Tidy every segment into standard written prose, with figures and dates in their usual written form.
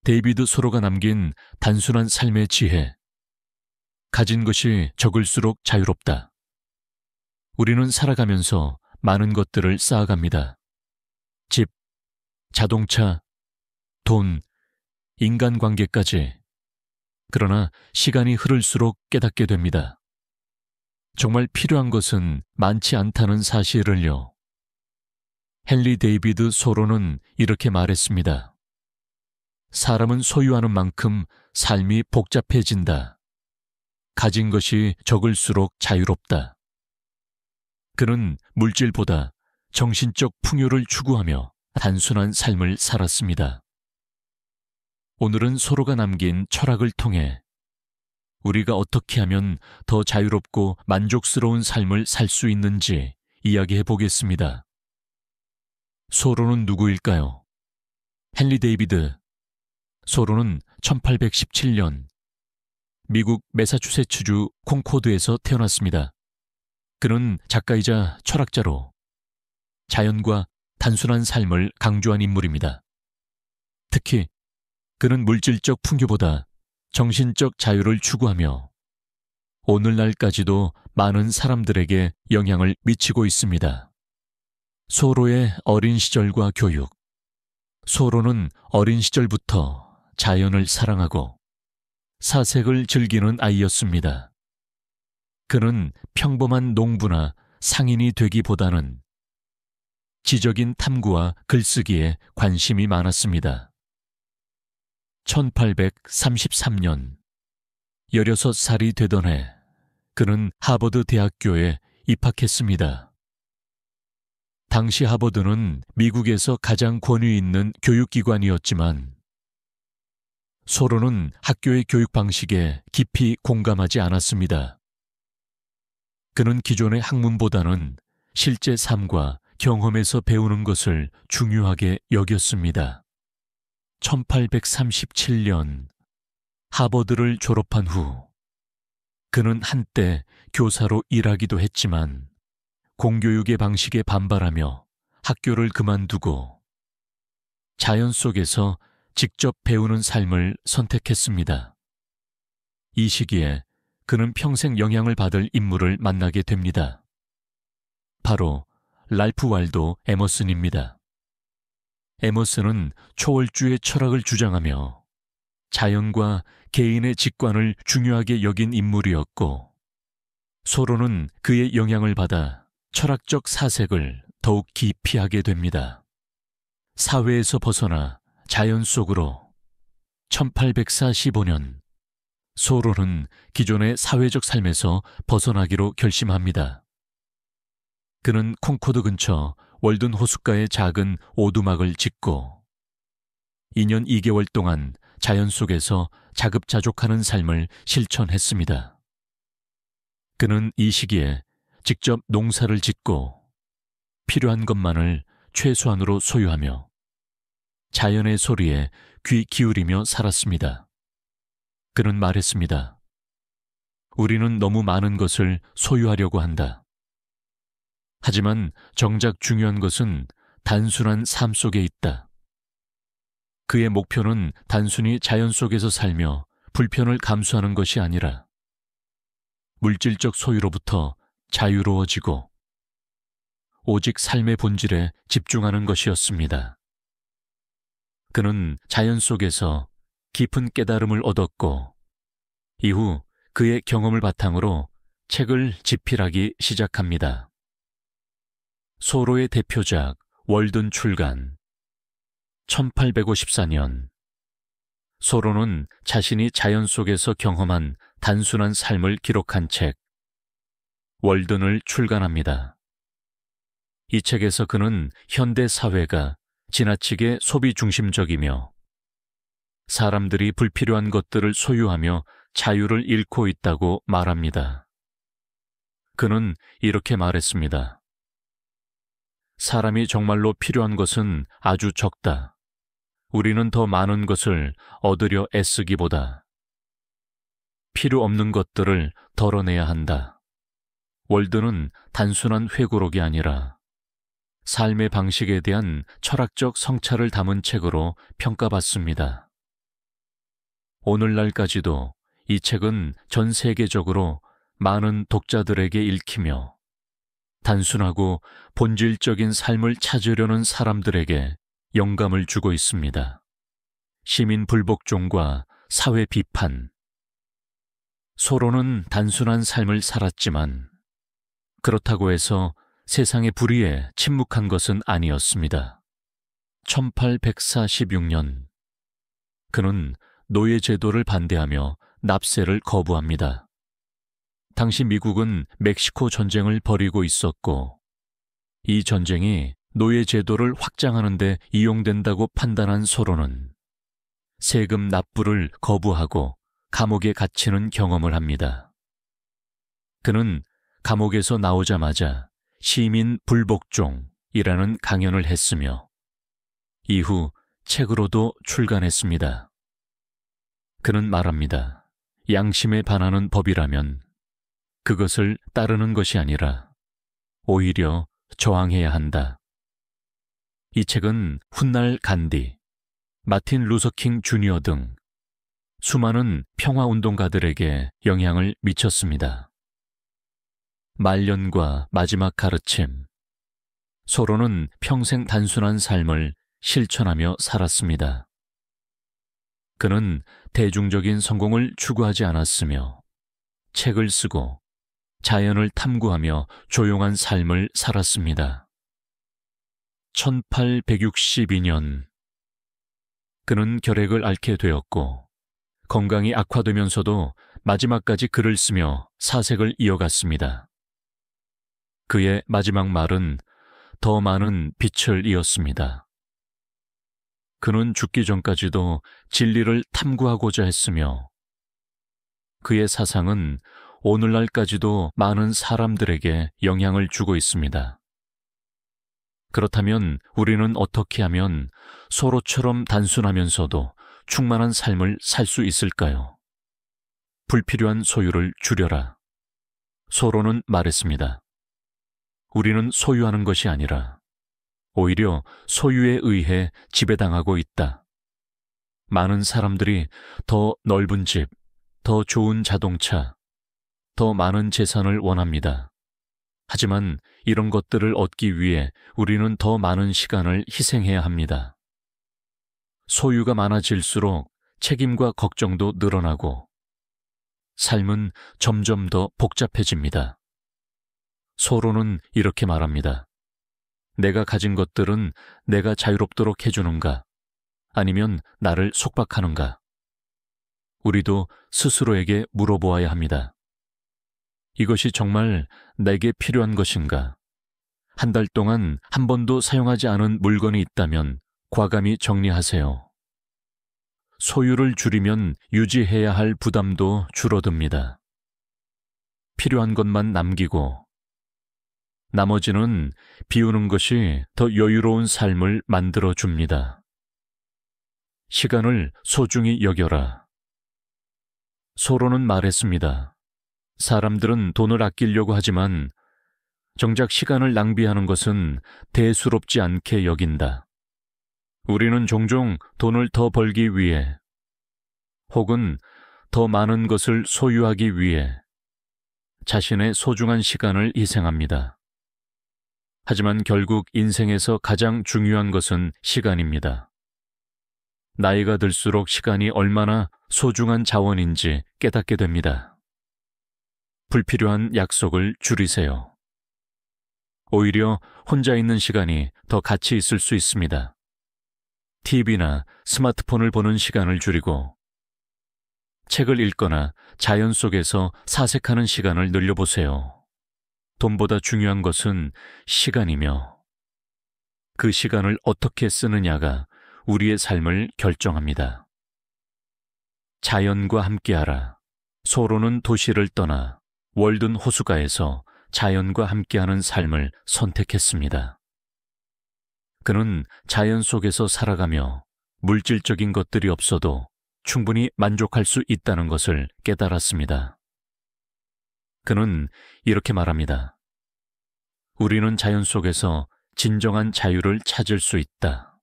데이비드 소로가 남긴 단순한 삶의 지혜. 가진 것이 적을수록 자유롭다. 우리는 살아가면서 많은 것들을 쌓아갑니다. 집, 자동차, 돈, 인간관계까지. 그러나 시간이 흐를수록 깨닫게 됩니다. 정말 필요한 것은 많지 않다는 사실을요. 헨리 데이비드 소로는 이렇게 말했습니다. 사람은 소유하는 만큼 삶이 복잡해진다. 가진 것이 적을수록 자유롭다. 그는 물질보다 정신적 풍요를 추구하며 단순한 삶을 살았습니다. 오늘은 소로가 남긴 철학을 통해 우리가 어떻게 하면 더 자유롭고 만족스러운 삶을 살 수 있는지 이야기해 보겠습니다. 소로는 누구일까요? 헨리 데이비드. 소로는 1817년 미국 매사추세츠주 콩코드에서 태어났습니다. 그는 작가이자 철학자로 자연과 단순한 삶을 강조한 인물입니다. 특히 그는 물질적 풍요보다 정신적 자유를 추구하며 오늘날까지도 많은 사람들에게 영향을 미치고 있습니다. 소로의 어린 시절과 교육. 소로는 어린 시절부터 자연을 사랑하고 사색을 즐기는 아이였습니다. 그는 평범한 농부나 상인이 되기보다는 지적인 탐구와 글쓰기에 관심이 많았습니다. 1833년 16살이 되던 해 그는 하버드 대학교에 입학했습니다. 당시 하버드는 미국에서 가장 권위 있는 교육기관이었지만 소로는 학교의 교육 방식에 깊이 공감하지 않았습니다. 그는 기존의 학문보다는 실제 삶과 경험에서 배우는 것을 중요하게 여겼습니다. 1837년 하버드를 졸업한 후 그는 한때 교사로 일하기도 했지만 공교육의 방식에 반발하며 학교를 그만두고 자연 속에서 직접 배우는 삶을 선택했습니다. 이 시기에 그는 평생 영향을 받을 인물을 만나게 됩니다. 바로 랄프 waldo 에머슨입니다. 에머슨은 초월주의 철학을 주장하며 자연과 개인의 직관을 중요하게 여긴 인물이었고 소로는 그의 영향을 받아 철학적 사색을 더욱 깊이 하게 됩니다. 사회에서 벗어나 자연 속으로 1845년 소로는 기존의 사회적 삶에서 벗어나기로 결심합니다. 그는 콩코드 근처 월든 호숫가에 작은 오두막을 짓고 2년 2개월 동안 자연 속에서 자급자족하는 삶을 실천했습니다. 그는 이 시기에 직접 농사를 짓고 필요한 것만을 최소한으로 소유하며 자연의 소리에 귀 기울이며 살았습니다. 그는 말했습니다. 우리는 너무 많은 것을 소유하려고 한다. 하지만 정작 중요한 것은 단순한 삶 속에 있다. 그의 목표는 단순히 자연 속에서 살며 불편을 감수하는 것이 아니라 물질적 소유로부터 자유로워지고 오직 삶의 본질에 집중하는 것이었습니다. 그는 자연 속에서 깊은 깨달음을 얻었고 이후 그의 경험을 바탕으로 책을 집필하기 시작합니다. 소로의 대표작 월든 출간 1854년 소로는 자신이 자연 속에서 경험한 단순한 삶을 기록한 책 월든을 출간합니다. 이 책에서 그는 현대 사회가 지나치게 소비 중심적이며 사람들이 불필요한 것들을 소유하며 자유를 잃고 있다고 말합니다. 그는 이렇게 말했습니다. 사람이 정말로 필요한 것은 아주 적다. 우리는 더 많은 것을 얻으려 애쓰기보다 필요 없는 것들을 덜어내야 한다. 월든은 단순한 회고록이 아니라 삶의 방식에 대한 철학적 성찰을 담은 책으로 평가받습니다. 오늘날까지도 이 책은 전 세계적으로 많은 독자들에게 읽히며 단순하고 본질적인 삶을 찾으려는 사람들에게 영감을 주고 있습니다. 시민 불복종과 사회 비판. 소로는 단순한 삶을 살았지만 그렇다고 해서 세상의 불의에 침묵한 것은 아니었습니다. 1846년 그는 노예제도를 반대하며 납세를 거부합니다. 당시 미국은 멕시코 전쟁을 벌이고 있었고 이 전쟁이 노예제도를 확장하는 데 이용된다고 판단한 소로는 세금 납부를 거부하고 감옥에 갇히는 경험을 합니다. 그는 감옥에서 나오자마자 시민 불복종이라는 강연을 했으며 이후 책으로도 출간했습니다. 그는 말합니다. 양심에 반하는 법이라면 그것을 따르는 것이 아니라 오히려 저항해야 한다. 이 책은 훗날 간디, 마틴 루서킹 주니어 등 수많은 평화운동가들에게 영향을 미쳤습니다. 말년과 마지막 가르침. 소로는 평생 단순한 삶을 실천하며 살았습니다. 그는 대중적인 성공을 추구하지 않았으며 책을 쓰고 자연을 탐구하며 조용한 삶을 살았습니다. 1862년 그는 결핵을 앓게 되었고 건강이 악화되면서도 마지막까지 글을 쓰며 사색을 이어갔습니다. 그의 마지막 말은 더 많은 빛을 이었습니다. 그는 죽기 전까지도 진리를 탐구하고자 했으며 그의 사상은 오늘날까지도 많은 사람들에게 영향을 주고 있습니다. 그렇다면 우리는 어떻게 하면 소로처럼 단순하면서도 충만한 삶을 살 수 있을까요? 불필요한 소유를 줄여라. 소로는 말했습니다. 우리는 소유하는 것이 아니라 오히려 소유에 의해 지배당하고 있다. 많은 사람들이 더 넓은 집, 더 좋은 자동차, 더 많은 재산을 원합니다. 하지만 이런 것들을 얻기 위해 우리는 더 많은 시간을 희생해야 합니다. 소유가 많아질수록 책임과 걱정도 늘어나고 삶은 점점 더 복잡해집니다. 소로는 이렇게 말합니다. 내가 가진 것들은 내가 자유롭도록 해주는가? 아니면 나를 속박하는가? 우리도 스스로에게 물어보아야 합니다. 이것이 정말 내게 필요한 것인가? 한 달 동안 한 번도 사용하지 않은 물건이 있다면 과감히 정리하세요. 소유를 줄이면 유지해야 할 부담도 줄어듭니다. 필요한 것만 남기고 나머지는 비우는 것이 더 여유로운 삶을 만들어줍니다. 시간을 소중히 여겨라. 소로는 말했습니다. 사람들은 돈을 아끼려고 하지만 정작 시간을 낭비하는 것은 대수롭지 않게 여긴다. 우리는 종종 돈을 더 벌기 위해 혹은 더 많은 것을 소유하기 위해 자신의 소중한 시간을 희생합니다. 하지만 결국 인생에서 가장 중요한 것은 시간입니다. 나이가 들수록 시간이 얼마나 소중한 자원인지 깨닫게 됩니다. 불필요한 약속을 줄이세요. 오히려 혼자 있는 시간이 더 가치 있을 수 있습니다. TV나 스마트폰을 보는 시간을 줄이고 책을 읽거나 자연 속에서 사색하는 시간을 늘려보세요. 돈보다 중요한 것은 시간이며 그 시간을 어떻게 쓰느냐가 우리의 삶을 결정합니다. 자연과 함께하라. 소로는 도시를 떠나 월든 호수가에서 자연과 함께하는 삶을 선택했습니다. 그는 자연 속에서 살아가며 물질적인 것들이 없어도 충분히 만족할 수 있다는 것을 깨달았습니다. 그는 이렇게 말합니다. 우리는 자연 속에서 진정한 자유를 찾을 수 있다.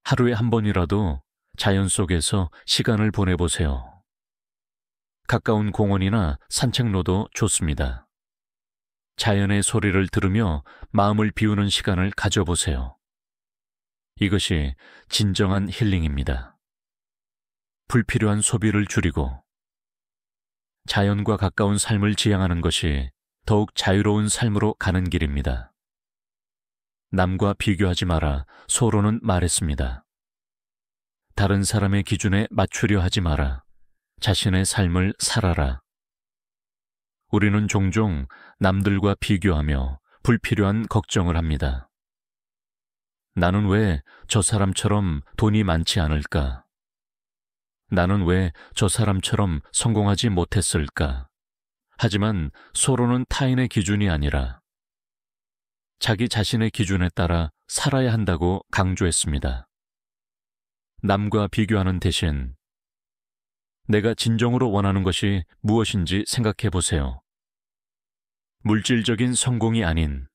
하루에 한 번이라도 자연 속에서 시간을 보내보세요. 가까운 공원이나 산책로도 좋습니다. 자연의 소리를 들으며 마음을 비우는 시간을 가져보세요. 이것이 진정한 힐링입니다. 불필요한 소비를 줄이고 자연과 가까운 삶을 지향하는 것이 더욱 자유로운 삶으로 가는 길입니다. 남과 비교하지 마라, 소로는 말했습니다. 다른 사람의 기준에 맞추려 하지 마라. 자신의 삶을 살아라. 우리는 종종 남들과 비교하며 불필요한 걱정을 합니다. 나는 왜 저 사람처럼 돈이 많지 않을까? 나는 왜 저 사람처럼 성공하지 못했을까? 하지만 소로는 타인의 기준이 아니라 자기 자신의 기준에 따라 살아야 한다고 강조했습니다. 남과 비교하는 대신 내가 진정으로 원하는 것이 무엇인지 생각해 보세요. 물질적인 성공이 아닌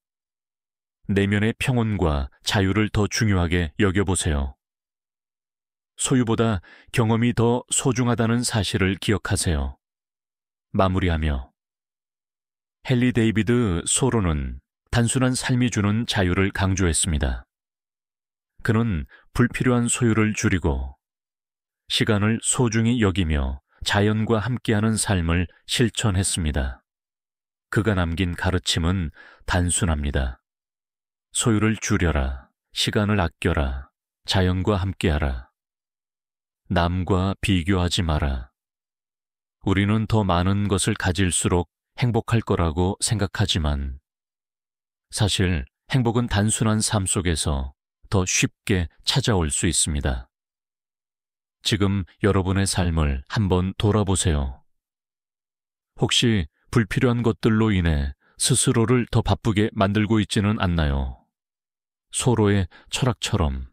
내면의 평온과 자유를 더 중요하게 여겨보세요. 소유보다 경험이 더 소중하다는 사실을 기억하세요. 마무리하며 헨리 데이비드 소로는 단순한 삶이 주는 자유를 강조했습니다. 그는 불필요한 소유를 줄이고 시간을 소중히 여기며 자연과 함께하는 삶을 실천했습니다. 그가 남긴 가르침은 단순합니다. 소유를 줄여라, 시간을 아껴라, 자연과 함께하라. 남과 비교하지 마라. 우리는 더 많은 것을 가질수록 행복할 거라고 생각하지만 사실 행복은 단순한 삶 속에서 더 쉽게 찾아올 수 있습니다. 지금 여러분의 삶을 한번 돌아보세요. 혹시 불필요한 것들로 인해 스스로를 더 바쁘게 만들고 있지는 않나요? 소로의 철학처럼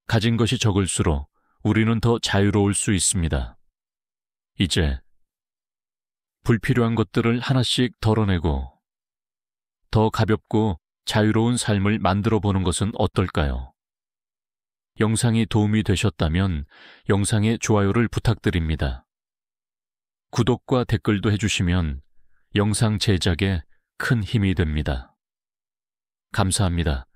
가진 것이 적을수록 우리는 더 자유로울 수 있습니다. 이제 불필요한 것들을 하나씩 덜어내고 더 가볍고 자유로운 삶을 만들어 보는 것은 어떨까요? 영상이 도움이 되셨다면 영상에 좋아요를 부탁드립니다. 구독과 댓글도 해주시면 영상 제작에 큰 힘이 됩니다. 감사합니다.